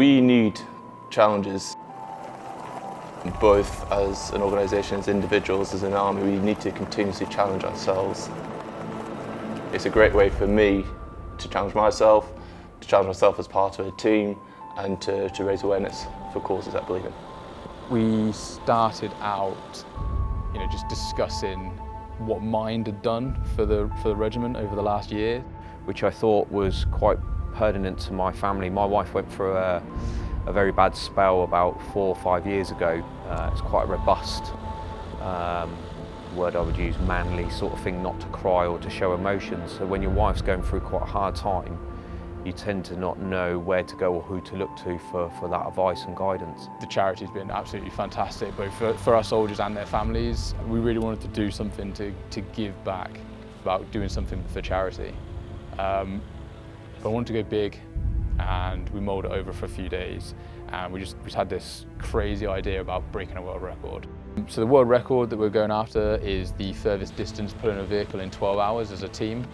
We need challenges, both as an organisation, as individuals, as an army. We need to continuously challenge ourselves. It's a great way for me to challenge myself as part of a team, and to raise awareness for causes I believe in. We started out, just discussing what Mind had done for the regiment over the last year, which I thought was quite pertinent to my family. My wife went through a very bad spell about 4 or 5 years ago. It's quite a robust word I would use, manly sort of thing, not to cry or to show emotions. So when your wife's going through quite a hard time, you tend to not know where to go or who to look to for that advice and guidance. The charity's been absolutely fantastic, both for our soldiers and their families. We really wanted to do something to give back, about doing something for charity. But I wanted to go big, and we mulled it over for a few days, and we just had this crazy idea about breaking a world record. So the world record that we're going after is the furthest distance pulling a vehicle in 12 hours as a team.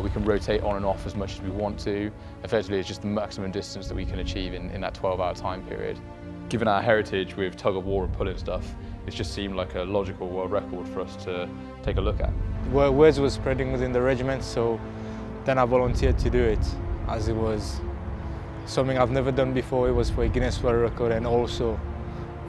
We can rotate on and off as much as we want to. Effectively, it's just the maximum distance that we can achieve in that 12-hour time period. Given our heritage with tug of war and pulling stuff, it just seemed like a logical world record for us to take a look at. Words were spreading within the regiment, so then I volunteered to do it, as it was something I've never done before. It was for a Guinness World Record, and also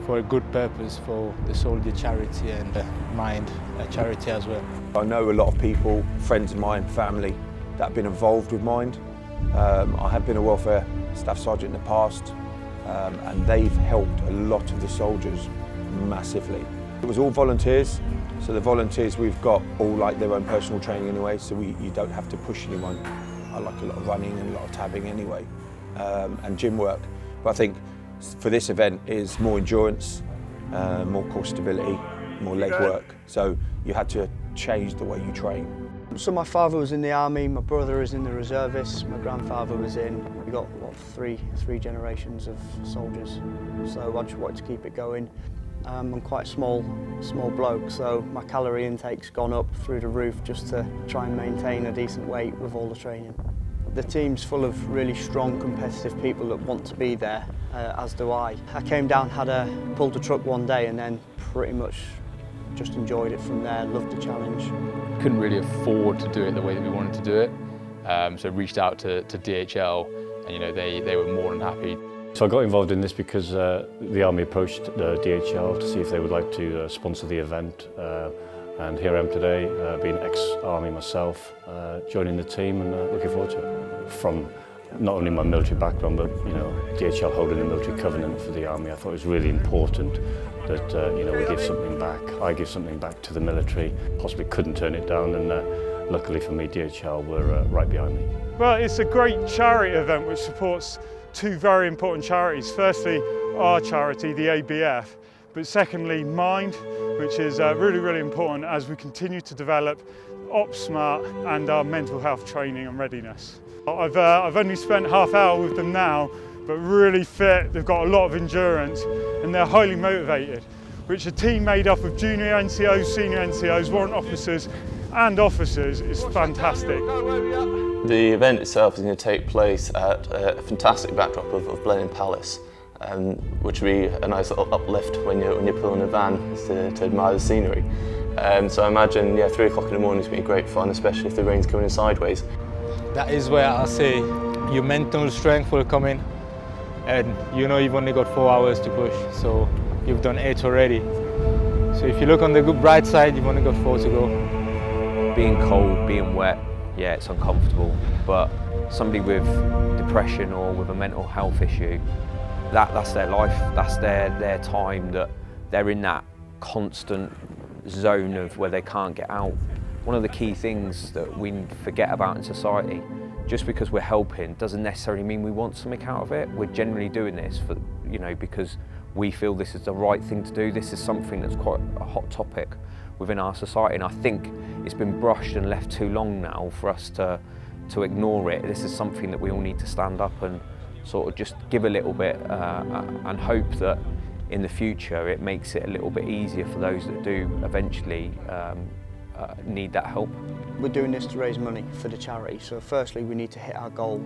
for a good purpose, for the soldier charity and Mind charity as well. I know a lot of people, friends of mine, family, that have been involved with Mind. I have been a welfare staff sergeant in the past, and they've helped a lot of the soldiers massively. It was all volunteers, so the volunteers we've got all like their own personal training anyway, so you don't have to push anyone. I like a lot of running and a lot of tabbing anyway, and gym work. But I think for this event is more endurance, more core stability, more leg work. So you had to change the way you train. So my father was in the army, my brother is in the reservists, my grandfather was in. We got three generations of soldiers. So I just wanted to keep it going. I'm quite a small bloke, so my calorie intake's gone up through the roof just to try and maintain a decent weight with all the training. The team's full of really strong, competitive people that want to be there, as do I. I came down, pulled a truck one day, and then pretty much just enjoyed it from there, loved the challenge. Couldn't really afford to do it the way that we wanted to do it, so reached out to DHL, and they were more than happy. So I got involved in this because the Army approached DHL to see if they would like to sponsor the event. And here I am today, being ex-Army myself, joining the team and looking forward to it. From not only my military background, but DHL holding a military covenant for the Army, I thought it was really important that we give something back. I give something back to the military. Possibly couldn't turn it down, and luckily for me, DHL were right behind me. Well, it's a great charity event which supports two very important charities. Firstly, our charity, the ABF, but secondly, Mind, which is really, really important as we continue to develop OpSmart and our mental health training and readiness. I've only spent half hour with them now, but really fit. They've got a lot of endurance and they're highly motivated, which a team made up of junior NCOs, senior NCOs, warrant officers and officers is fantastic. The event itself is going to take place at a fantastic backdrop of Blenheim Palace, which will be a nice little uplift when you're pulling a van to admire the scenery. So I imagine 3 o'clock in the morning is going to be great fun, especially if the rain's coming in sideways. That is where I say your mental strength will come in, and you've only got 4 hours to push, so you've done 8 already. So if you look on the good bright side, you've only got 4 to go. Being cold, being wet, yeah, it's uncomfortable, but somebody with depression or with a mental health issue, that's their life, that's their time, that they're in that constant zone of where they can't get out. One of the key things that we forget about in society, just because we're helping doesn't necessarily mean we want something out of it. We're generally doing this for, because we feel this is the right thing to do. This is something that's quite a hot topic within our society, and I think it's been brushed and left too long now for us to ignore it. This is something that we all need to stand up and sort of just give a little bit and hope that in the future it makes it a little bit easier for those that do eventually need that help. We're doing this to raise money for the charity, so firstly we need to hit our goal.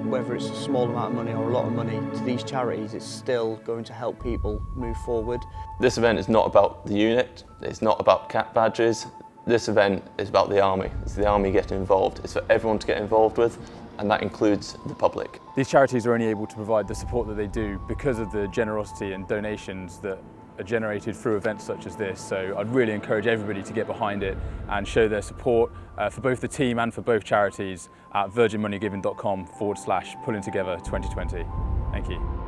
Whether it's a small amount of money or a lot of money, to these charities it's still going to help people move forward. This event is not about the unit, it's not about cap badges. This event is about the Army. It's the Army getting involved. It's for everyone to get involved with, and that includes the public. These charities are only able to provide the support that they do because of the generosity and donations that are generated through events such as this. So I'd really encourage everybody to get behind it and show their support for both the team and for both charities at virginmoneygiving.com/pullingtogether2020. Thank you.